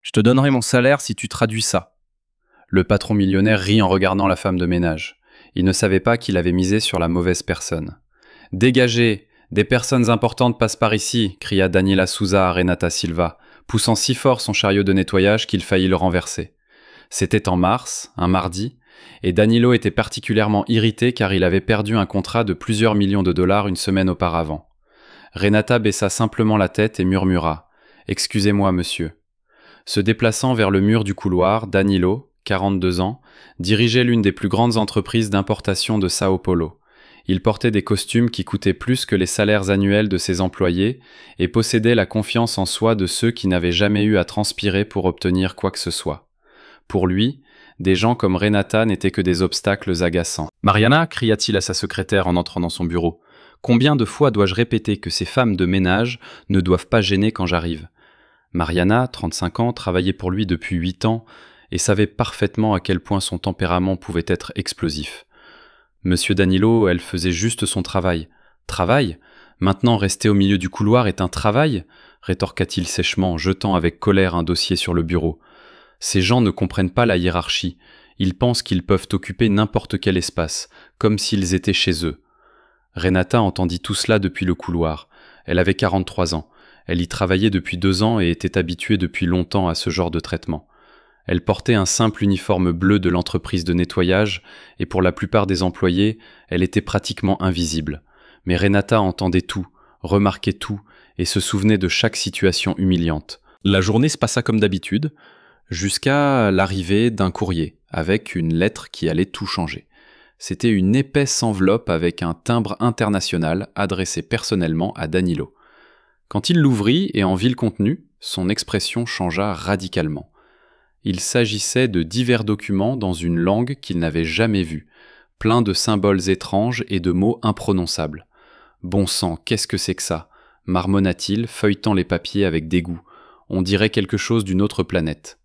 Je te donnerai mon salaire si tu traduis ça. Le patron millionnaire rit en regardant la femme de ménage. Il ne savait pas qu'il avait misé sur la mauvaise personne. « Dégagez! Des personnes importantes passent par ici !» cria Daniela Souza à Renata Silva, poussant si fort son chariot de nettoyage qu'il faillit le renverser. C'était en mars, un mardi, et Danilo était particulièrement irrité car il avait perdu un contrat de plusieurs millions de dollars une semaine auparavant. Renata baissa simplement la tête et murmura « Excusez-moi, monsieur ». Se déplaçant vers le mur du couloir, Danilo, 42 ans, dirigeait l'une des plus grandes entreprises d'importation de Sao Paulo. Il portait des costumes qui coûtaient plus que les salaires annuels de ses employés et possédait la confiance en soi de ceux qui n'avaient jamais eu à transpirer pour obtenir quoi que ce soit. Pour lui, des gens comme Renata n'étaient que des obstacles agaçants. « Mariana » cria-t-il à sa secrétaire en entrant dans son bureau. « Combien de fois dois-je répéter que ces femmes de ménage ne doivent pas gêner quand j'arrive ?» Mariana, 35 ans, travaillait pour lui depuis 8 ans et savait parfaitement à quel point son tempérament pouvait être explosif. Monsieur Danilo, elle faisait juste son travail. « Travail ? Maintenant rester au milieu du couloir est un travail ?» rétorqua-t-il sèchement, jetant avec colère un dossier sur le bureau. « Ces gens ne comprennent pas la hiérarchie. Ils pensent qu'ils peuvent occuper n'importe quel espace, comme s'ils étaient chez eux. » Renata entendit tout cela depuis le couloir. Elle avait 43 ans. Elle y travaillait depuis 2 ans et était habituée depuis longtemps à ce genre de traitement. Elle portait un simple uniforme bleu de l'entreprise de nettoyage et pour la plupart des employés, elle était pratiquement invisible. Mais Renata entendait tout, remarquait tout et se souvenait de chaque situation humiliante. La journée se passa comme d'habitude, jusqu'à l'arrivée d'un courrier avec une lettre qui allait tout changer. C'était une épaisse enveloppe avec un timbre international adressé personnellement à Danilo. Quand il l'ouvrit et en vit le contenu, son expression changea radicalement. Il s'agissait de divers documents dans une langue qu'il n'avait jamais vue, plein de symboles étranges et de mots imprononçables. « Bon sang, qu'est-ce que c'est que ça ?» marmonna-t-il, feuilletant les papiers avec dégoût. On dirait quelque chose d'une autre planète.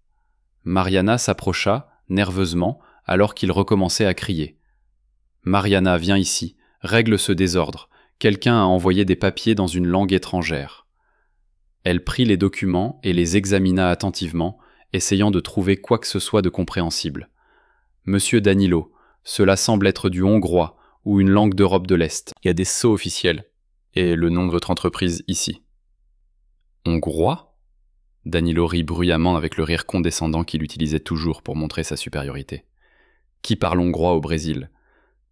Mariana s'approcha, nerveusement, alors qu'il recommençait à crier. « Mariana, viens ici, règle ce désordre. Quelqu'un a envoyé des papiers dans une langue étrangère. » Elle prit les documents et les examina attentivement, essayant de trouver quoi que ce soit de compréhensible. « Monsieur Danilo, cela semble être du hongrois ou une langue d'Europe de l'Est. Il y a des sceaux officiels. Et le nom de votre entreprise ici. »« Hongrois ?» Danilo rit bruyamment avec le rire condescendant qu'il utilisait toujours pour montrer sa supériorité. « Qui parle hongrois au Brésil ?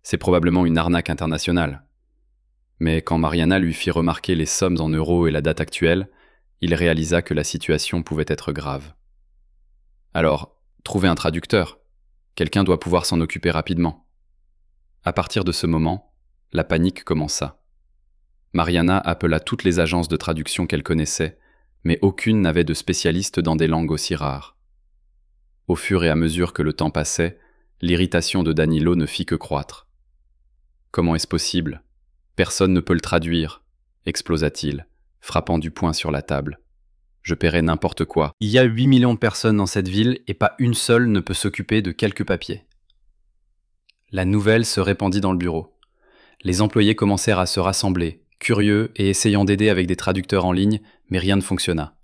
C'est probablement une arnaque internationale. » Mais quand Mariana lui fit remarquer les sommes en euros et la date actuelle, il réalisa que la situation pouvait être grave. Alors, trouvez un traducteur. Quelqu'un doit pouvoir s'en occuper rapidement. À partir de ce moment, la panique commença. Mariana appela toutes les agences de traduction qu'elle connaissait, mais aucune n'avait de spécialiste dans des langues aussi rares. Au fur et à mesure que le temps passait, l'irritation de Danilo ne fit que croître. « Comment est-ce possible ? Personne ne peut le traduire !» explosa-t-il, frappant du poing sur la table. « Je paierai n'importe quoi. Il y a 8 millions de personnes dans cette ville et pas une seule ne peut s'occuper de quelques papiers. » La nouvelle se répandit dans le bureau. Les employés commencèrent à se rassembler, curieux et essayant d'aider avec des traducteurs en ligne, mais rien ne fonctionna.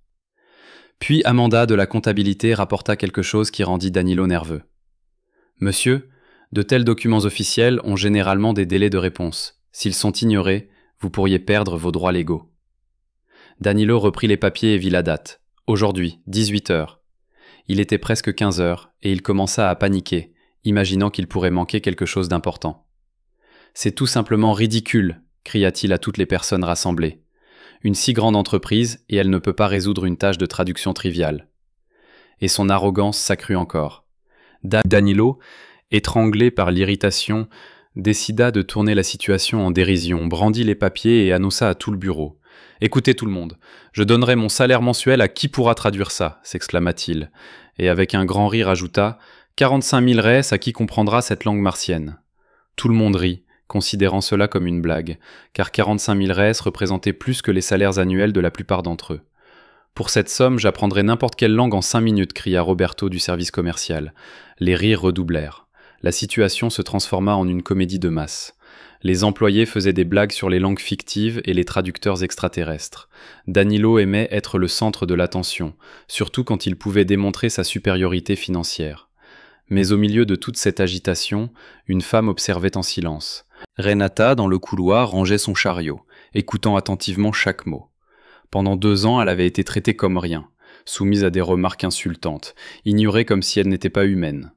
Puis Amanda de la comptabilité rapporta quelque chose qui rendit Danilo nerveux. « Monsieur, de tels documents officiels ont généralement des délais de réponse. S'ils sont ignorés, vous pourriez perdre vos droits légaux. » Danilo reprit les papiers et vit la date. Aujourd'hui, 18 heures. Il était presque 15 heures et il commença à paniquer, imaginant qu'il pourrait manquer quelque chose d'important. « C'est tout simplement ridicule !» cria-t-il à toutes les personnes rassemblées. « Une si grande entreprise et elle ne peut pas résoudre une tâche de traduction triviale. » Et son arrogance s'accrut encore. Danilo, étranglé par l'irritation, décida de tourner la situation en dérision, brandit les papiers et annonça à tout le bureau. « Écoutez tout le monde, je donnerai mon salaire mensuel à qui pourra traduire ça !» s'exclama-t-il, et avec un grand rire ajouta « 45 000 reis à qui comprendra cette langue martienne. » Tout le monde rit, considérant cela comme une blague, car 45 000 reis représentaient plus que les salaires annuels de la plupart d'entre eux. « Pour cette somme, j'apprendrai n'importe quelle langue en 5 minutes !» cria Roberto du service commercial. Les rires redoublèrent. La situation se transforma en une comédie de masse. Les employés faisaient des blagues sur les langues fictives et les traducteurs extraterrestres. Danilo aimait être le centre de l'attention, surtout quand il pouvait démontrer sa supériorité financière. Mais au milieu de toute cette agitation, une femme observait en silence. Renata, dans le couloir, rangeait son chariot, écoutant attentivement chaque mot. Pendant 2 ans, elle avait été traitée comme rien, soumise à des remarques insultantes, ignorée comme si elle n'était pas humaine.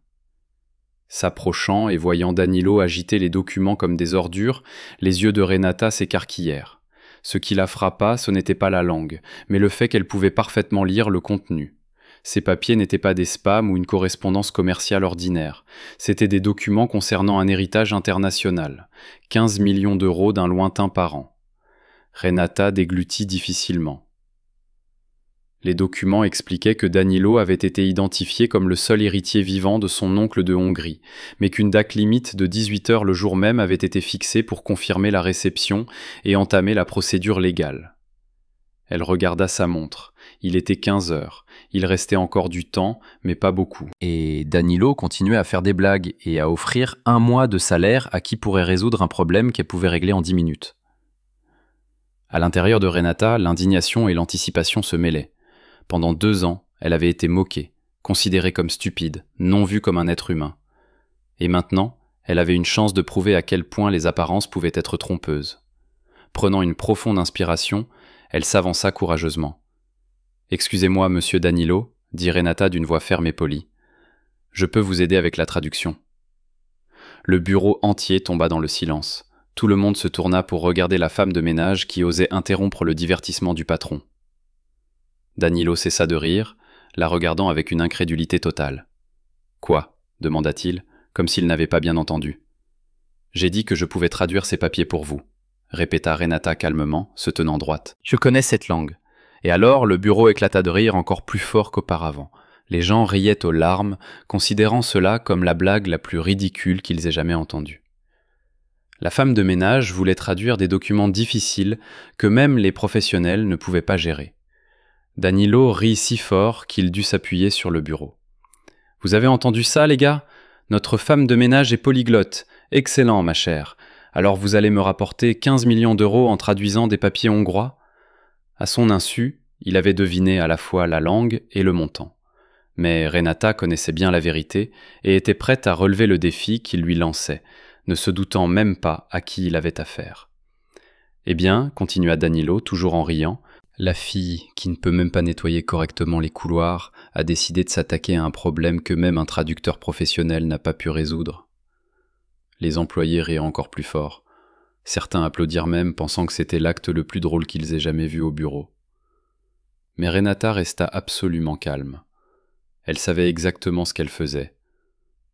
S'approchant et voyant Danilo agiter les documents comme des ordures, les yeux de Renata s'écarquillèrent. Ce qui la frappa, ce n'était pas la langue, mais le fait qu'elle pouvait parfaitement lire le contenu. Ces papiers n'étaient pas des spams ou une correspondance commerciale ordinaire. C'étaient des documents concernant un héritage international. 15 millions d'euros d'un lointain parent. Renata déglutit difficilement. Les documents expliquaient que Danilo avait été identifié comme le seul héritier vivant de son oncle de Hongrie, mais qu'une date limite de 18 heures le jour même avait été fixée pour confirmer la réception et entamer la procédure légale. Elle regarda sa montre. Il était 15 heures. Il restait encore du temps, mais pas beaucoup. Et Danilo continuait à faire des blagues et à offrir 1 mois de salaire à qui pourrait résoudre un problème qu'elle pouvait régler en 10 minutes. À l'intérieur de Renata, l'indignation et l'anticipation se mêlaient. Pendant 2 ans, elle avait été moquée, considérée comme stupide, non vue comme un être humain. Et maintenant, elle avait une chance de prouver à quel point les apparences pouvaient être trompeuses. Prenant une profonde inspiration, elle s'avança courageusement. « Excusez-moi, monsieur Danilo, » dit Renata d'une voix ferme et polie. « Je peux vous aider avec la traduction. » Le bureau entier tomba dans le silence. Tout le monde se tourna pour regarder la femme de ménage qui osait interrompre le divertissement du patron. Danilo cessa de rire, la regardant avec une incrédulité totale. « Quoi ?» demanda-t-il, comme s'il n'avait pas bien entendu. « J'ai dit que je pouvais traduire ces papiers pour vous, » répéta Renata calmement, se tenant droite. « Je connais cette langue. » Et alors le bureau éclata de rire encore plus fort qu'auparavant. Les gens riaient aux larmes, considérant cela comme la blague la plus ridicule qu'ils aient jamais entendue. La femme de ménage voulait traduire des documents difficiles que même les professionnels ne pouvaient pas gérer. Danilo rit si fort qu'il dut s'appuyer sur le bureau. « Vous avez entendu ça, les gars ? Notre femme de ménage est polyglotte. Excellent, ma chère. Alors vous allez me rapporter 15 millions d'euros en traduisant des papiers hongrois ?» À son insu, il avait deviné à la fois la langue et le montant. Mais Renata connaissait bien la vérité et était prête à relever le défi qu'il lui lançait, ne se doutant même pas à qui il avait affaire. « Eh bien, continua Danilo, toujours en riant, la fille, qui ne peut même pas nettoyer correctement les couloirs, a décidé de s'attaquer à un problème que même un traducteur professionnel n'a pas pu résoudre. » Les employés riaient encore plus fort. Certains applaudirent même, pensant que c'était l'acte le plus drôle qu'ils aient jamais vu au bureau. Mais Renata resta absolument calme. Elle savait exactement ce qu'elle faisait.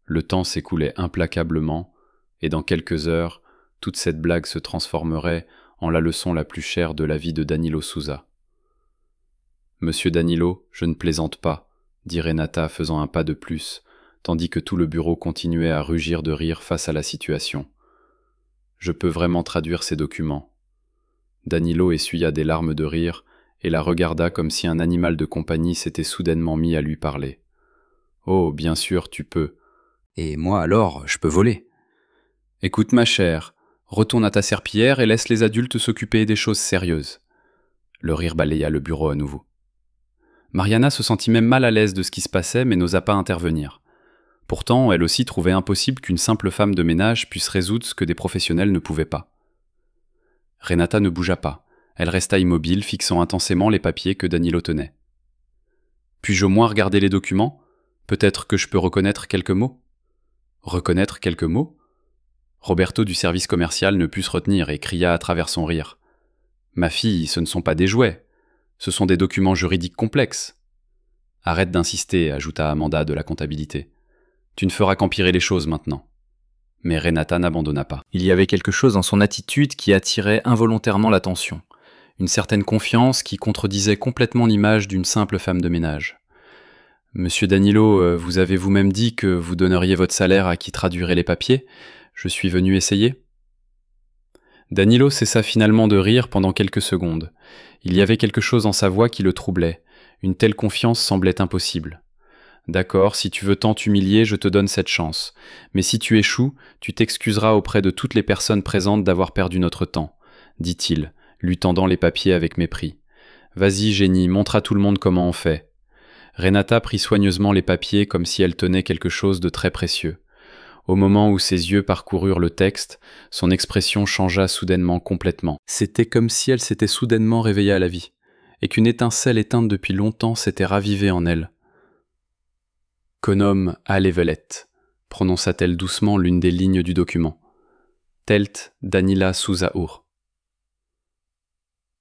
Le temps s'écoulait implacablement, et dans quelques heures, toute cette blague se transformerait en la leçon la plus chère de la vie de Danilo Souza. « Monsieur Danilo, je ne plaisante pas, » dit Renata faisant un pas de plus, tandis que tout le bureau continuait à rugir de rire face à la situation. « Je peux vraiment traduire ces documents. » Danilo essuya des larmes de rire et la regarda comme si un animal de compagnie s'était soudainement mis à lui parler. « Oh, bien sûr, tu peux. Et moi alors, je peux voler. » « Écoute ma chère, retourne à ta serpillière et laisse les adultes s'occuper des choses sérieuses. » Le rire balaya le bureau à nouveau. Mariana se sentit même mal à l'aise de ce qui se passait mais n'osa pas intervenir. Pourtant, elle aussi trouvait impossible qu'une simple femme de ménage puisse résoudre ce que des professionnels ne pouvaient pas. Renata ne bougea pas. Elle resta immobile, fixant intensément les papiers que Danilo tenait. « Puis-je au moins regarder les documents ? Peut-être que je peux reconnaître quelques mots ?» « Reconnaître quelques mots ?» Roberto du service commercial ne put se retenir et cria à travers son rire. « Ma fille, ce ne sont pas des jouets. Ce sont des documents juridiques complexes. »« Arrête d'insister, » ajouta Amanda de la comptabilité. « Tu ne feras qu'empirer les choses maintenant. » Mais Renata n'abandonna pas. Il y avait quelque chose dans son attitude qui attirait involontairement l'attention. Une certaine confiance qui contredisait complètement l'image d'une simple femme de ménage. « Monsieur Danilo, vous avez vous-même dit que vous donneriez votre salaire à qui traduirait les papiers. Je suis venu essayer. » Danilo cessa finalement de rire pendant quelques secondes. Il y avait quelque chose dans sa voix qui le troublait. Une telle confiance semblait impossible. D'accord, si tu veux tant t'humilier, je te donne cette chance. Mais si tu échoues, tu t'excuseras auprès de toutes les personnes présentes d'avoir perdu notre temps, dit-il, lui tendant les papiers avec mépris. Vas-y, génie, montre à tout le monde comment on fait. Renata prit soigneusement les papiers comme si elle tenait quelque chose de très précieux. Au moment où ses yeux parcoururent le texte, son expression changea soudainement complètement. C'était comme si elle s'était soudainement réveillée à la vie, et qu'une étincelle éteinte depuis longtemps s'était ravivée en elle. Conom à Levelette, prononça-t-elle doucement l'une des lignes du document. Telt Danila Souzaour.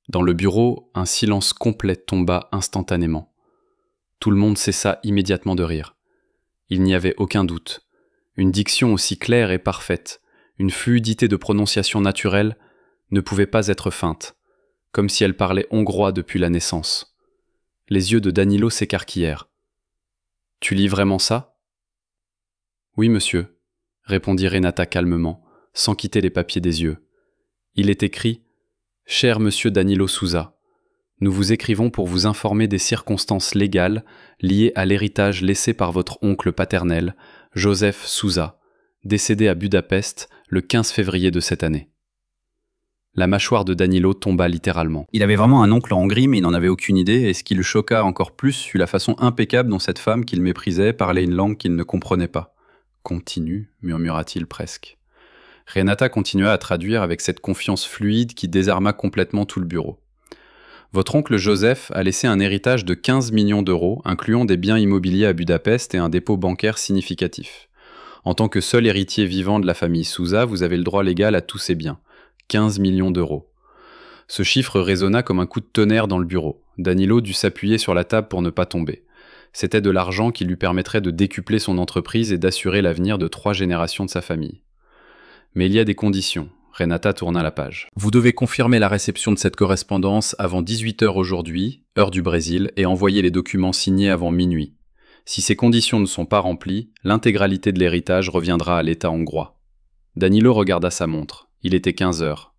Dans le bureau, un silence complet tomba instantanément. Tout le monde cessa immédiatement de rire. Il n'y avait aucun doute. Une diction aussi claire et parfaite, une fluidité de prononciation naturelle, ne pouvait pas être feinte, comme si elle parlait hongrois depuis la naissance. Les yeux de Danilo s'écarquillèrent. « Tu lis vraiment ça ?»« Oui, monsieur, » répondit Renata calmement, sans quitter les papiers des yeux. Il est écrit « Cher monsieur Danilo Souza, nous vous écrivons pour vous informer des circonstances légales liées à l'héritage laissé par votre oncle paternel, Joseph Souza, décédé à Budapest le 15 février de cette année. » La mâchoire de Danilo tomba littéralement. Il avait vraiment un oncle en Hongrie, mais il n'en avait aucune idée, et ce qui le choqua encore plus fut la façon impeccable dont cette femme qu'il méprisait parlait une langue qu'il ne comprenait pas. « Continue », murmura-t-il presque. Renata continua à traduire avec cette confiance fluide qui désarma complètement tout le bureau. Votre oncle Joseph a laissé un héritage de 15 millions d'euros, incluant des biens immobiliers à Budapest et un dépôt bancaire significatif. En tant que seul héritier vivant de la famille Souza, vous avez le droit légal à tous ces biens. 15 millions d'euros. Ce chiffre résonna comme un coup de tonnerre dans le bureau. Danilo dut s'appuyer sur la table pour ne pas tomber. C'était de l'argent qui lui permettrait de décupler son entreprise et d'assurer l'avenir de 3 générations de sa famille. Mais il y a des conditions. Renata tourna la page. Vous devez confirmer la réception de cette correspondance avant 18h aujourd'hui, heure du Brésil, et envoyer les documents signés avant minuit. Si ces conditions ne sont pas remplies, l'intégralité de l'héritage reviendra à l'État hongrois. Danilo regarda sa montre. Il était 15 heures.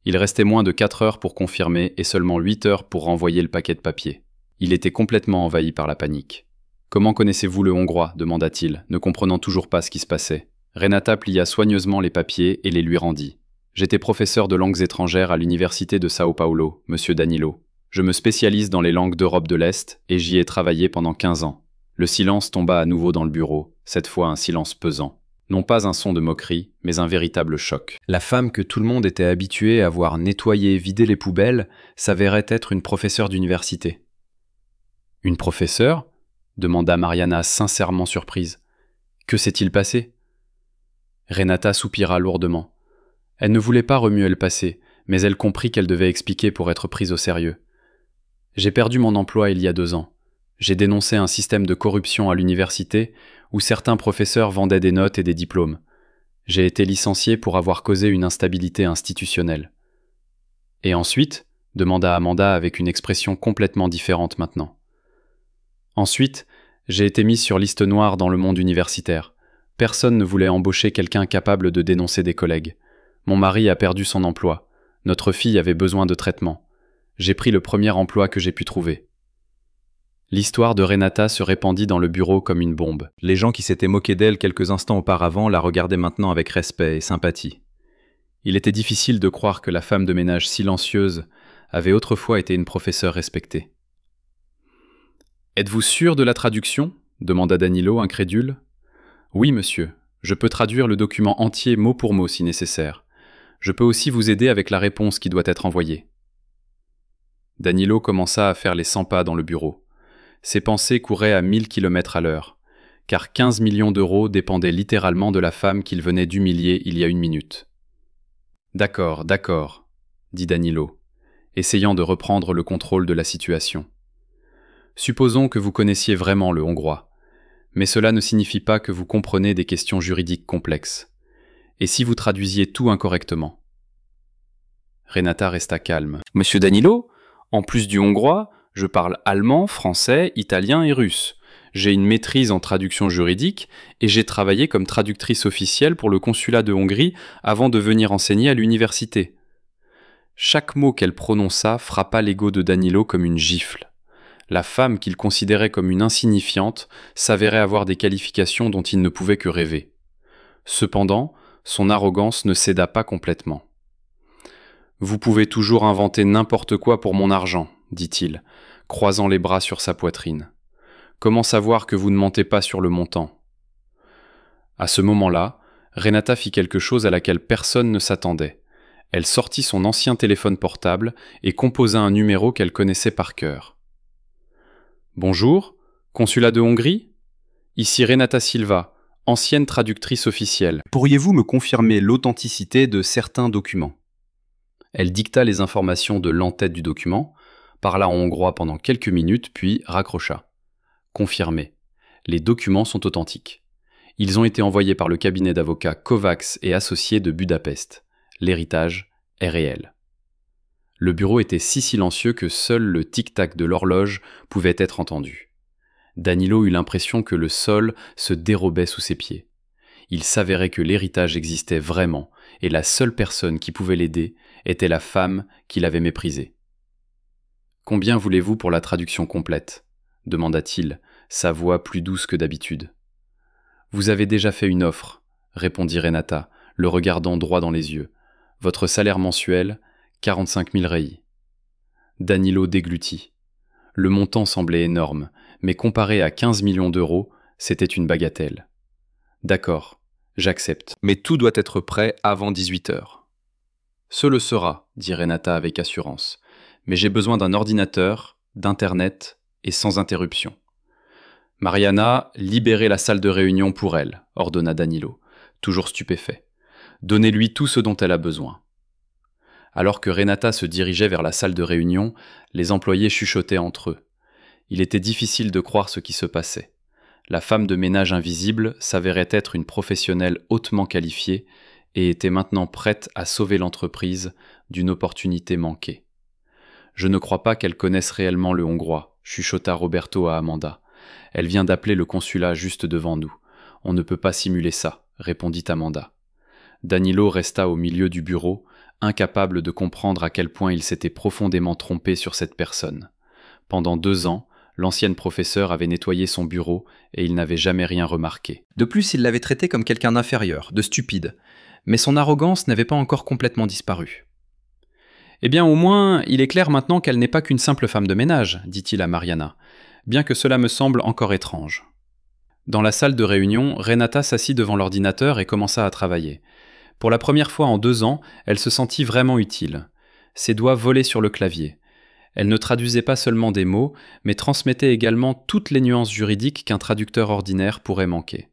Il restait moins de 4 heures pour confirmer et seulement 8 heures pour renvoyer le paquet de papier. Il était complètement envahi par la panique. « Comment connaissez-vous le hongrois » demanda-t-il, ne comprenant toujours pas ce qui se passait. Renata plia soigneusement les papiers et les lui rendit. « J'étais professeur de langues étrangères à l'université de Sao Paulo, monsieur Danilo. Je me spécialise dans les langues d'Europe de l'Est et j'y ai travaillé pendant 15 ans. » Le silence tomba à nouveau dans le bureau, cette fois un silence pesant. Non pas un son de moquerie, mais un véritable choc. La femme que tout le monde était habitué à voir nettoyer et vider les poubelles s'avérait être une professeure d'université. « Une professeure ?» demanda Mariana sincèrement surprise. « Que s'est-il passé ?» Renata soupira lourdement. Elle ne voulait pas remuer le passé, mais elle comprit qu'elle devait expliquer pour être prise au sérieux. « J'ai perdu mon emploi il y a 2 ans. J'ai dénoncé un système de corruption à l'université où certains professeurs vendaient des notes et des diplômes. J'ai été licencié pour avoir causé une instabilité institutionnelle. »« Et ensuite ?» demanda Amanda avec une expression complètement différente maintenant. « Ensuite, j'ai été mise sur liste noire dans le monde universitaire. Personne ne voulait embaucher quelqu'un capable de dénoncer des collègues. Mon mari a perdu son emploi. Notre fille avait besoin de traitement. J'ai pris le premier emploi que j'ai pu trouver. » L'histoire de Renata se répandit dans le bureau comme une bombe. Les gens qui s'étaient moqués d'elle quelques instants auparavant la regardaient maintenant avec respect et sympathie. Il était difficile de croire que la femme de ménage silencieuse avait autrefois été une professeure respectée. « Êtes-vous sûr de la traduction » demanda Danilo, incrédule. « Oui, monsieur. Je peux traduire le document entier mot pour mot si nécessaire. Je peux aussi vous aider avec la réponse qui doit être envoyée. » Danilo commença à faire les 100 pas dans le bureau. Ses pensées couraient à 1000 km à l'heure, car 15 millions d'euros dépendaient littéralement de la femme qu'il venait d'humilier il y a 1 minute. « D'accord, d'accord, » dit Danilo, essayant de reprendre le contrôle de la situation. « Supposons que vous connaissiez vraiment le hongrois, mais cela ne signifie pas que vous comprenez des questions juridiques complexes. Et si vous traduisiez tout incorrectement ?» Renata resta calme. « Monsieur Danilo, en plus du hongrois, je parle allemand, français, italien et russe. J'ai une maîtrise en traduction juridique et j'ai travaillé comme traductrice officielle pour le consulat de Hongrie avant de venir enseigner à l'université. » Chaque mot qu'elle prononça frappa l'ego de Danilo comme une gifle. La femme qu'il considérait comme une insignifiante s'avérait avoir des qualifications dont il ne pouvait que rêver. Cependant, son arrogance ne céda pas complètement. « Vous pouvez toujours inventer n'importe quoi pour mon argent, dit-il, croisant les bras sur sa poitrine. Comment savoir que vous ne mentez pas sur le montant ?» À ce moment-là, Renata fit quelque chose à laquelle personne ne s'attendait. Elle sortit son ancien téléphone portable et composa un numéro qu'elle connaissait par cœur. « Bonjour, consulat de Hongrie ? Ici Renata Silva, ancienne traductrice officielle. Pourriez-vous me confirmer l'authenticité de certains documents ?» Elle dicta les informations de l'entête du document, parla en hongrois pendant quelques minutes, puis raccrocha. Confirmé. Les documents sont authentiques. Ils ont été envoyés par le cabinet d'avocats Kovacs et Associés de Budapest. L'héritage est réel. Le bureau était si silencieux que seul le tic-tac de l'horloge pouvait être entendu. Danilo eut l'impression que le sol se dérobait sous ses pieds. Il s'avérait que l'héritage existait vraiment, et la seule personne qui pouvait l'aider était la femme qu'il avait méprisée. « Combien voulez-vous pour la traduction complète ?» demanda-t-il, sa voix plus douce que d'habitude. « Vous avez déjà fait une offre, » répondit Renata, le regardant droit dans les yeux. « Votre salaire mensuel, 45 000 reis. » Danilo déglutit. Le montant semblait énorme, mais comparé à 15 millions d'euros, c'était une bagatelle. « D'accord, j'accepte, mais tout doit être prêt avant 18 heures. »« Ce le sera, » dit Renata avec assurance, « mais j'ai besoin d'un ordinateur, d'Internet et sans interruption. »« Mariana, libérez la salle de réunion pour elle, » ordonna Danilo, toujours stupéfait. « Donnez-lui tout ce dont elle a besoin. » Alors que Renata se dirigeait vers la salle de réunion, les employés chuchotaient entre eux. Il était difficile de croire ce qui se passait. La femme de ménage invisible s'avérait être une professionnelle hautement qualifiée et était maintenant prête à sauver l'entreprise d'une opportunité manquée. « Je ne crois pas qu'elle connaisse réellement le hongrois », chuchota Roberto à Amanda. « Elle vient d'appeler le consulat juste devant nous. On ne peut pas simuler ça, » répondit Amanda. Danilo resta au milieu du bureau, incapable de comprendre à quel point il s'était profondément trompé sur cette personne. Pendant 2 ans, l'ancienne professeure avait nettoyé son bureau et il n'avait jamais rien remarqué. De plus, il l'avait traité comme quelqu'un d'inférieur, de stupide. Mais son arrogance n'avait pas encore complètement disparu. « Eh bien, au moins, il est clair maintenant qu'elle n'est pas qu'une simple femme de ménage, » dit-il à Mariana, bien que cela me semble encore étrange. Dans la salle de réunion, Renata s'assit devant l'ordinateur et commença à travailler. Pour la première fois en 2 ans, elle se sentit vraiment utile. Ses doigts volaient sur le clavier. Elle ne traduisait pas seulement des mots, mais transmettait également toutes les nuances juridiques qu'un traducteur ordinaire pourrait manquer.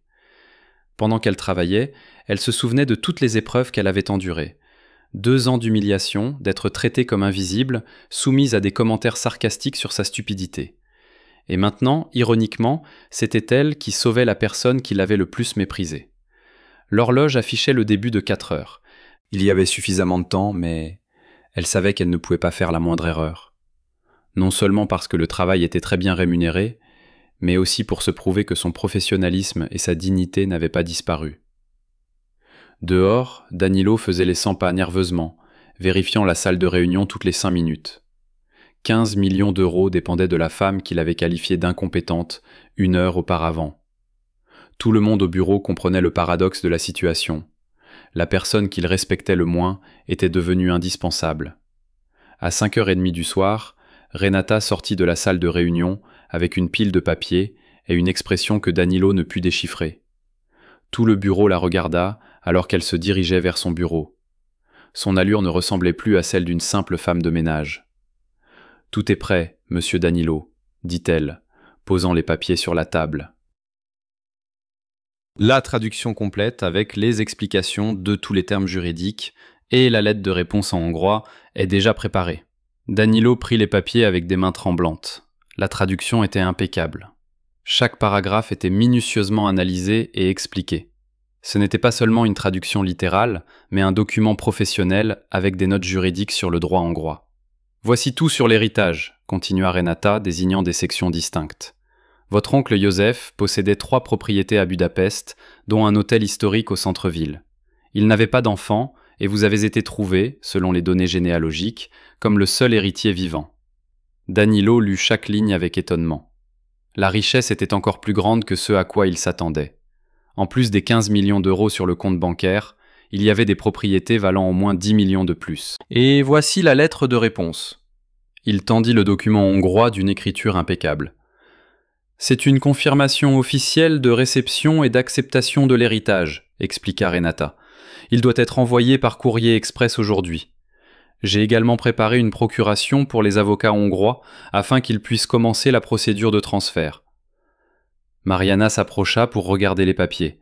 Pendant qu'elle travaillait, elle se souvenait de toutes les épreuves qu'elle avait endurées. 2 ans d'humiliation, d'être traitée comme invisible, soumise à des commentaires sarcastiques sur sa stupidité. Et maintenant, ironiquement, c'était elle qui sauvait la personne qui l'avait le plus méprisée. L'horloge affichait le début de 4 heures. Il y avait suffisamment de temps, mais elle savait qu'elle ne pouvait pas faire la moindre erreur. Non seulement parce que le travail était très bien rémunéré, mais aussi pour se prouver que son professionnalisme et sa dignité n'avaient pas disparu. Dehors, Danilo faisait les 100 pas nerveusement, vérifiant la salle de réunion toutes les 5 minutes. 15 millions d'euros dépendaient de la femme qu'il avait qualifiée d'incompétente 1 heure auparavant. Tout le monde au bureau comprenait le paradoxe de la situation. La personne qu'il respectait le moins était devenue indispensable. À 5h30 du soir, Renata sortit de la salle de réunion avec une pile de papier et une expression que Danilo ne put déchiffrer. Tout le bureau la regarda alors qu'elle se dirigeait vers son bureau. Son allure ne ressemblait plus à celle d'une simple femme de ménage. « Tout est prêt, monsieur Danilo », dit-elle, posant les papiers sur la table. La traduction complète avec les explications de tous les termes juridiques et la lettre de réponse en hongrois est déjà préparée. Danilo prit les papiers avec des mains tremblantes. La traduction était impeccable. Chaque paragraphe était minutieusement analysé et expliqué. Ce n'était pas seulement une traduction littérale, mais un document professionnel avec des notes juridiques sur le droit hongrois. « Voici tout sur l'héritage », continua Renata, désignant des sections distinctes. Votre oncle Joseph possédait 3 propriétés à Budapest, dont un hôtel historique au centre-ville. Il n'avait pas d'enfant, et vous avez été trouvé, selon les données généalogiques, comme le seul héritier vivant. Danilo lut chaque ligne avec étonnement. La richesse était encore plus grande que ce à quoi il s'attendait. En plus des 15 millions d'euros sur le compte bancaire, il y avait des propriétés valant au moins 10 millions de plus. Et voici la lettre de réponse. Il tendit le document hongrois d'une écriture impeccable. C'est une confirmation officielle de réception et d'acceptation de l'héritage, expliqua Renata. Il doit être envoyé par courrier express aujourd'hui. J'ai également préparé une procuration pour les avocats hongrois afin qu'ils puissent commencer la procédure de transfert. Mariana s'approcha pour regarder les papiers.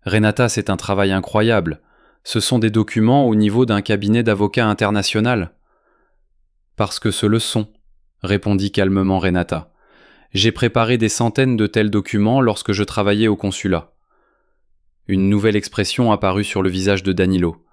Renata, c'est un travail incroyable. Ce sont des documents au niveau d'un cabinet d'avocats international. Parce que ce le sont, répondit calmement Renata. J'ai préparé des centaines de tels documents lorsque je travaillais au consulat. Une nouvelle expression apparut sur le visage de Danilo.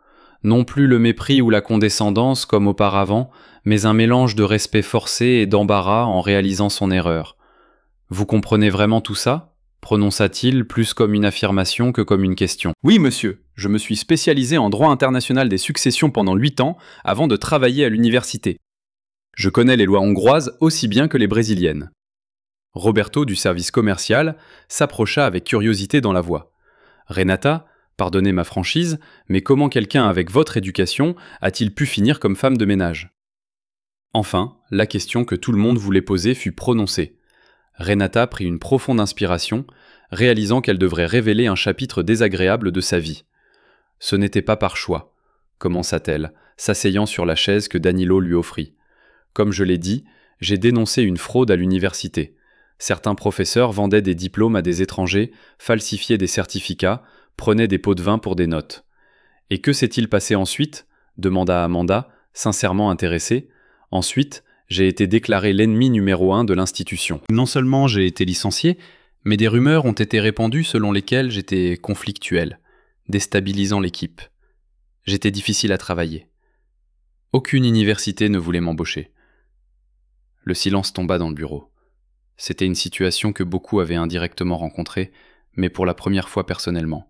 Non plus le mépris ou la condescendance comme auparavant, mais un mélange de respect forcé et d'embarras en réalisant son erreur. « Vous comprenez vraiment tout ça ?» prononça-t-il plus comme une affirmation que comme une question. « Oui, monsieur, je me suis spécialisé en droit international des successions pendant 8 ans avant de travailler à l'université. Je connais les lois hongroises aussi bien que les brésiliennes. » Roberto, du service commercial, s'approcha avec curiosité dans la voix. « Renata, pardonnez ma franchise, mais comment quelqu'un avec votre éducation a-t-il pu finir comme femme de ménage ?» Enfin, la question que tout le monde voulait poser fut prononcée. Renata prit une profonde inspiration, réalisant qu'elle devrait révéler un chapitre désagréable de sa vie. « Ce n'était pas par choix, » commença-t-elle, s'asseyant sur la chaise que Danilo lui offrit. « Comme je l'ai dit, j'ai dénoncé une fraude à l'université. Certains professeurs vendaient des diplômes à des étrangers, falsifiaient des certificats, prenaient des pots de vin pour des notes. Et que s'est-il passé ensuite ? Demanda Amanda, sincèrement intéressée. Ensuite, j'ai été déclaré l'ennemi numéro 1 de l'institution. Non seulement j'ai été licencié, mais des rumeurs ont été répandues selon lesquelles j'étais conflictuel, déstabilisant l'équipe. J'étais difficile à travailler. Aucune université ne voulait m'embaucher. Le silence tomba dans le bureau. C'était une situation que beaucoup avaient indirectement rencontrée, mais pour la première fois personnellement.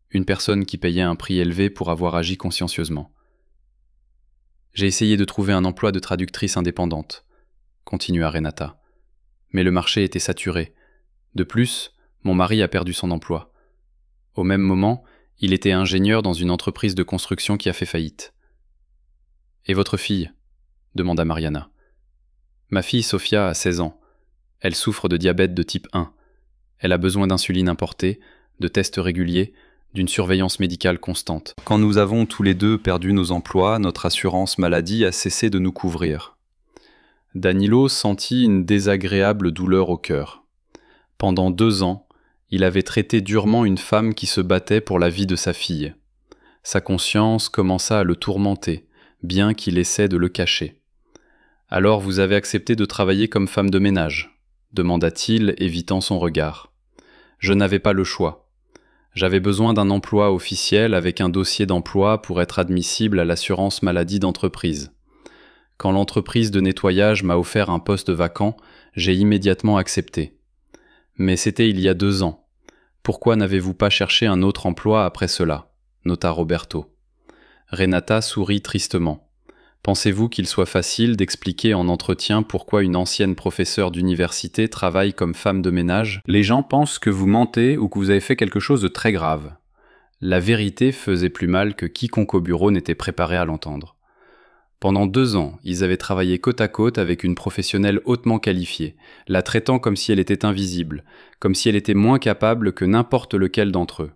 Une personne qui payait un prix élevé pour avoir agi consciencieusement. J'ai essayé de trouver un emploi de traductrice indépendante, continua Renata. Mais le marché était saturé. De plus, mon mari a perdu son emploi. Au même moment, il était ingénieur dans une entreprise de construction qui a fait faillite. « Et votre fille ?» demanda Mariana. « Ma fille Sophia a 16 ans. Elle souffre de diabète de type 1. Elle a besoin d'insuline importée, de tests réguliers, d'une surveillance médicale constante. Quand nous avons tous les deux perdu nos emplois, notre assurance maladie a cessé de nous couvrir. » Danilo sentit une désagréable douleur au cœur. Pendant 2 ans, il avait traité durement une femme qui se battait pour la vie de sa fille. Sa conscience commença à le tourmenter, bien qu'il essaie de le cacher. « Alors vous avez accepté de travailler comme femme de ménage ?» demanda-t-il, évitant son regard. « Je n'avais pas le choix. J'avais besoin d'un emploi officiel avec un dossier d'emploi pour être admissible à l'assurance maladie d'entreprise. Quand l'entreprise de nettoyage m'a offert un poste vacant, j'ai immédiatement accepté. Mais c'était il y a 2 ans. Pourquoi n'avez-vous pas cherché un autre emploi après cela ?» nota Roberto. Renata sourit tristement. Pensez-vous qu'il soit facile d'expliquer en entretien pourquoi une ancienne professeure d'université travaille comme femme de ménage ? Les gens pensent que vous mentez ou que vous avez fait quelque chose de très grave. La vérité faisait plus mal que quiconque au bureau n'était préparé à l'entendre. Pendant 2 ans, ils avaient travaillé côte à côte avec une professionnelle hautement qualifiée, la traitant comme si elle était invisible, comme si elle était moins capable que n'importe lequel d'entre eux.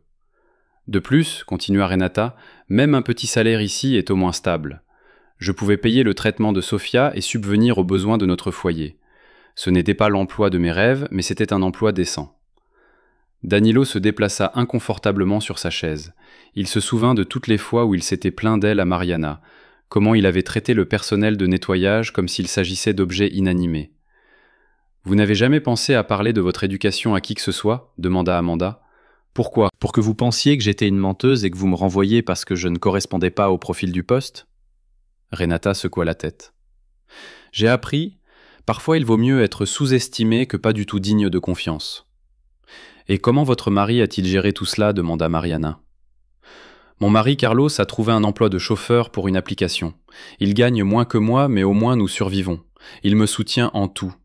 De plus, continua Renata, même un petit salaire ici est au moins stable. Je pouvais payer le traitement de Sophia et subvenir aux besoins de notre foyer. Ce n'était pas l'emploi de mes rêves, mais c'était un emploi décent. Danilo se déplaça inconfortablement sur sa chaise. Il se souvint de toutes les fois où il s'était plaint d'elle à Mariana, comment il avait traité le personnel de nettoyage comme s'il s'agissait d'objets inanimés. « Vous n'avez jamais pensé à parler de votre éducation à qui que ce soit ?» demanda Amanda. « Pourquoi ? Pour que vous pensiez que j'étais une menteuse et que vous me renvoyiez parce que je ne correspondais pas au profil du poste ?» Renata secoua la tête. « J'ai appris, parfois il vaut mieux être sous-estimé que pas du tout digne de confiance. »« Et comment votre mari a-t-il géré tout cela ?» demanda Mariana. « Mon mari Carlos a trouvé un emploi de chauffeur pour une application. Il gagne moins que moi, mais au moins nous survivons. Il me soutient en tout.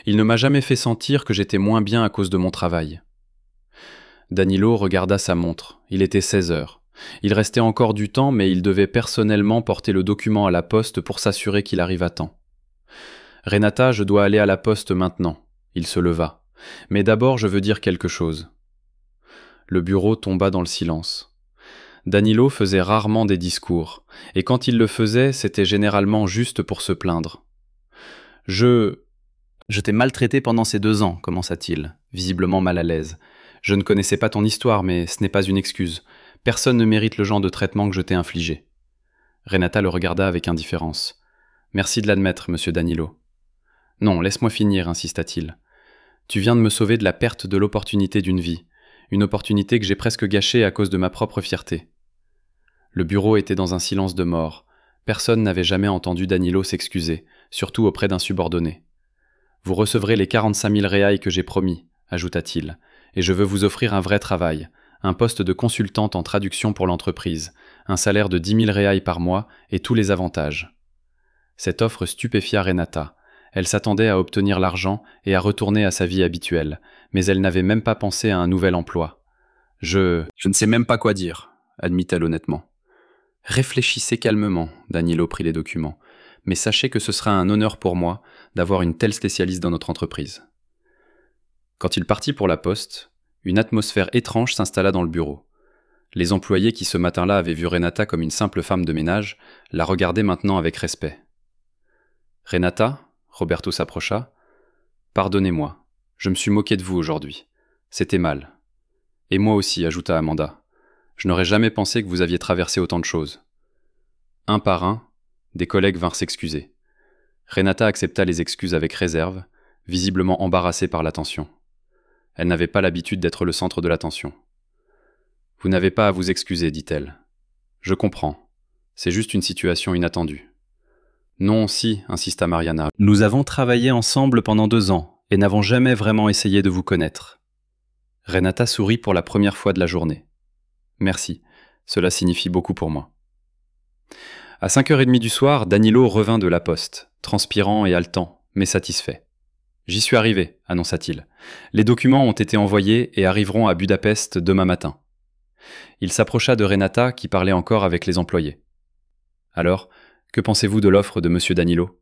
Il ne m'a jamais fait sentir que j'étais moins bien à cause de mon travail. Danilo regarda sa montre. Il était 16 heures. Il restait encore du temps, mais il devait personnellement porter le document à la poste pour s'assurer qu'il arrive à temps. Renata, je dois aller à la poste maintenant. Il se leva. Mais d'abord, je veux dire quelque chose. Le bureau tomba dans le silence. Danilo faisait rarement des discours, et quand il le faisait, c'était généralement juste pour se plaindre. Je t'ai maltraité pendant ces 2 ans, commença-t-il, visiblement mal à l'aise. Je ne connaissais pas ton histoire, mais ce n'est pas une excuse. Personne ne mérite le genre de traitement que je t'ai infligé. Renata le regarda avec indifférence. Merci de l'admettre, monsieur Danilo. Non, laisse-moi finir, insista-t-il. Tu viens de me sauver de la perte de l'opportunité d'une vie, une opportunité que j'ai presque gâchée à cause de ma propre fierté. Le bureau était dans un silence de mort. Personne n'avait jamais entendu Danilo s'excuser, surtout auprès d'un subordonné. Vous recevrez les 45 000 reailles que j'ai promis, ajouta-t-il, et je veux vous offrir un vrai travail, un poste de consultante en traduction pour l'entreprise, un salaire de 10 000 reailles par mois et tous les avantages. Cette offre stupéfia Renata. Elle s'attendait à obtenir l'argent et à retourner à sa vie habituelle, mais elle n'avait même pas pensé à un nouvel emploi. Je ne sais même pas quoi dire, admit-elle honnêtement. Réfléchissez calmement, Danilo prit les documents, mais sachez que ce sera un honneur pour moi d'avoir une telle spécialiste dans notre entreprise. Quand il partit pour la poste, une atmosphère étrange s'installa dans le bureau. Les employés qui ce matin-là avaient vu Renata comme une simple femme de ménage la regardaient maintenant avec respect. « Renata ?» Roberto s'approcha. « Pardonnez-moi, je me suis moqué de vous aujourd'hui. C'était mal. »« Et moi aussi », ajouta Amanda. « Je n'aurais jamais pensé que vous aviez traversé autant de choses. » Un par un, des collègues vinrent s'excuser. Renata accepta les excuses avec réserve, visiblement embarrassée par l'attention. Elle n'avait pas l'habitude d'être le centre de l'attention. « Vous n'avez pas à vous excuser, dit-elle. Je comprends. C'est juste une situation inattendue. » Non, si, insista Mariana. Nous avons travaillé ensemble pendant 2 ans et n'avons jamais vraiment essayé de vous connaître. Renata sourit pour la première fois de la journée. Merci, cela signifie beaucoup pour moi. À 5h30 du soir, Danilo revint de la poste, transpirant et haletant, mais satisfait. J'y suis arrivé, annonça-t-il. Les documents ont été envoyés et arriveront à Budapest demain matin. Il s'approcha de Renata qui parlait encore avec les employés. Alors, que pensez-vous de l'offre de monsieur Danilo ?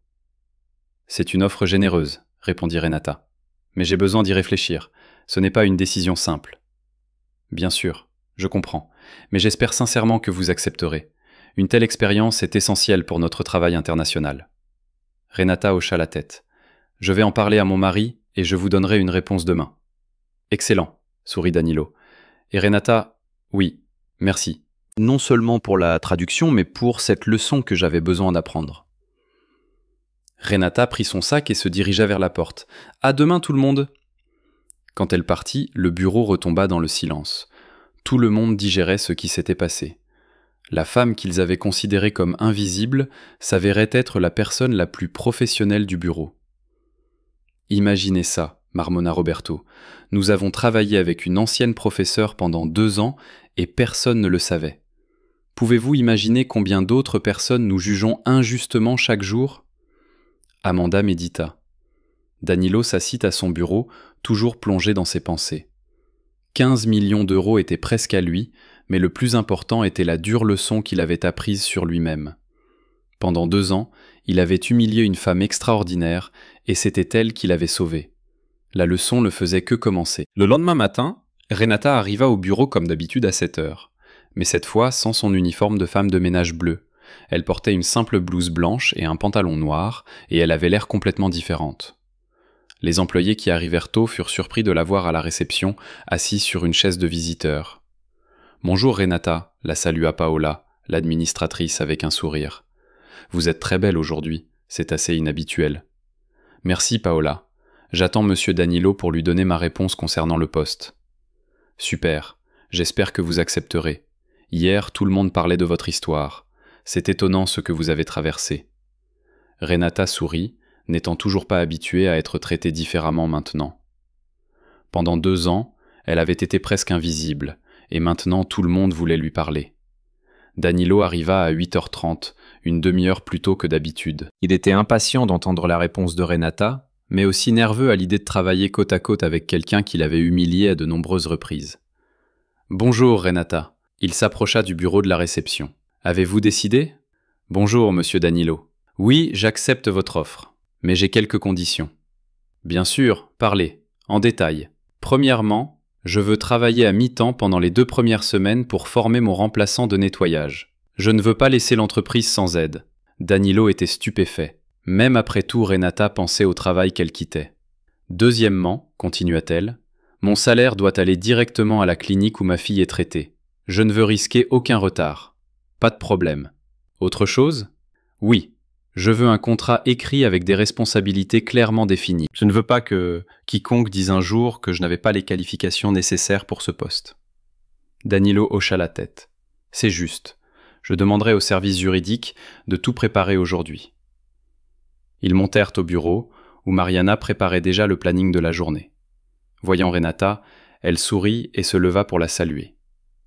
C'est une offre généreuse, répondit Renata. Mais j'ai besoin d'y réfléchir. Ce n'est pas une décision simple. Bien sûr, je comprends. Mais j'espère sincèrement que vous accepterez. Une telle expérience est essentielle pour notre travail international. Renata hocha la tête. Je vais en parler à mon mari et je vous donnerai une réponse demain. Excellent, sourit Danilo. Et Renata, oui, merci. Non seulement pour la traduction, mais pour cette leçon que j'avais besoin d'apprendre. Renata prit son sac et se dirigea vers la porte. « À demain tout le monde !» Quand elle partit, le bureau retomba dans le silence. Tout le monde digérait ce qui s'était passé. La femme qu'ils avaient considérée comme invisible s'avérait être la personne la plus professionnelle du bureau. « Imaginez ça !» marmonna Roberto. « Nous avons travaillé avec une ancienne professeure pendant 2 ans et personne ne le savait. Pouvez-vous imaginer combien d'autres personnes nous jugeons injustement chaque jour ?» Amanda médita. Danilo s'assit à son bureau, toujours plongé dans ses pensées. 15 millions d'euros étaient presque à lui, mais le plus important était la dure leçon qu'il avait apprise sur lui-même. Pendant 2 ans, il avait humilié une femme extraordinaire, et c'était elle qui l'avait sauvé. La leçon ne faisait que commencer. Le lendemain matin, Renata arriva au bureau comme d'habitude à 7h. Mais cette fois sans son uniforme de femme de ménage bleu. Elle portait une simple blouse blanche et un pantalon noir, et elle avait l'air complètement différente. Les employés qui arrivèrent tôt furent surpris de la voir à la réception, assise sur une chaise de visiteur. « Bonjour Renata », la salua Paola, l'administratrice avec un sourire. « Vous êtes très belle aujourd'hui, c'est assez inhabituel. »« Merci Paola. J'attends monsieur Danilo pour lui donner ma réponse concernant le poste. »« Super, j'espère que vous accepterez. Hier, tout le monde parlait de votre histoire. C'est étonnant ce que vous avez traversé. » Renata sourit, n'étant toujours pas habituée à être traitée différemment maintenant. Pendant 2 ans, elle avait été presque invisible, et maintenant tout le monde voulait lui parler. Danilo arriva à 8h30, une demi-heure plus tôt que d'habitude. Il était impatient d'entendre la réponse de Renata, mais aussi nerveux à l'idée de travailler côte à côte avec quelqu'un qui l'avait humilié à de nombreuses reprises. « Bonjour, Renata. » Il s'approcha du bureau de la réception. « Avez-vous décidé ? » ?»« Bonjour, monsieur Danilo. »« Oui, j'accepte votre offre, mais j'ai quelques conditions. »« Bien sûr, parlez, en détail. Premièrement, je veux travailler à mi-temps pendant les 2 premières semaines pour former mon remplaçant de nettoyage. Je ne veux pas laisser l'entreprise sans aide. » Danilo était stupéfait. Même après tout, Renata pensait au travail qu'elle quittait. « Deuxièmement, continua-t-elle, mon salaire doit aller directement à la clinique où ma fille est traitée. Je ne veux risquer aucun retard. Pas de problème. Autre chose ? Oui, je veux un contrat écrit avec des responsabilités clairement définies. Je ne veux pas que quiconque dise un jour que je n'avais pas les qualifications nécessaires pour ce poste. » Danilo hocha la tête. « C'est juste. Je demanderai au service juridique de tout préparer aujourd'hui. » Ils montèrent au bureau, où Mariana préparait déjà le planning de la journée. Voyant Renata, elle sourit et se leva pour la saluer.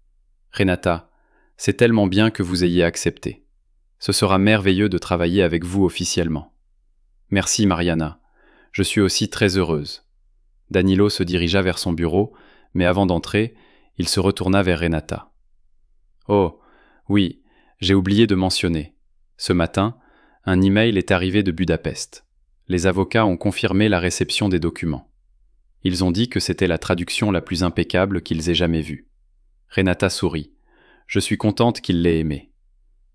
« Renata, c'est tellement bien que vous ayez accepté. Ce sera merveilleux de travailler avec vous officiellement. »« Merci Mariana, je suis aussi très heureuse. » Danilo se dirigea vers son bureau, mais avant d'entrer, il se retourna vers Renata. « Oh, oui, j'ai oublié de mentionner. Ce matin, un email est arrivé de Budapest. Les avocats ont confirmé la réception des documents. Ils ont dit que c'était la traduction la plus impeccable qu'ils aient jamais vue. » Renata sourit. « Je suis contente qu'ils l'aient aimé.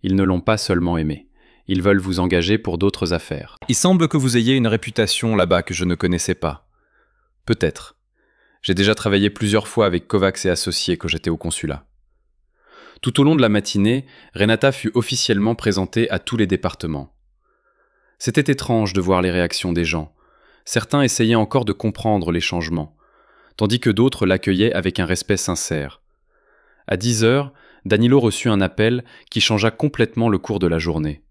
Ils ne l'ont pas seulement aimé. Ils veulent vous engager pour d'autres affaires. Il semble que vous ayez une réputation là-bas que je ne connaissais pas. Peut-être. J'ai déjà travaillé plusieurs fois avec Kovacs et Associés quand j'étais au consulat. » Tout au long de la matinée, Renata fut officiellement présentée à tous les départements. C'était étrange de voir les réactions des gens. Certains essayaient encore de comprendre les changements, tandis que d'autres l'accueillaient avec un respect sincère. À 10 heures, Danilo reçut un appel qui changea complètement le cours de la journée.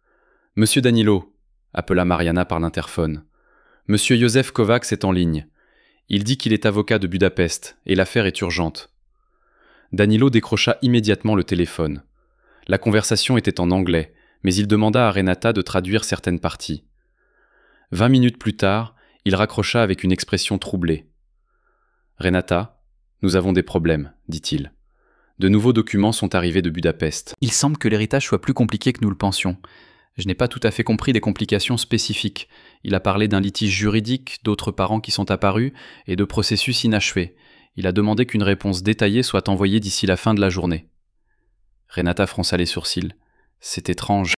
« Monsieur Danilo » appela Mariana par l'interphone. « Monsieur Joseph Kovacs est en ligne. Il dit qu'il est avocat de Budapest et l'affaire est urgente. » Danilo décrocha immédiatement le téléphone. La conversation était en anglais, mais il demanda à Renata de traduire certaines parties. 20 minutes plus tard, il raccrocha avec une expression troublée. « Renata, nous avons des problèmes, dit-il. De nouveaux documents sont arrivés de Budapest. Il semble que l'héritage soit plus compliqué que nous le pensions. Je n'ai pas tout à fait compris des complications spécifiques. Il a parlé d'un litige juridique, d'autres parents qui sont apparus, et de processus inachevés. Il a demandé qu'une réponse détaillée soit envoyée d'ici la fin de la journée. » Renata fronça les sourcils. « C'est étrange. »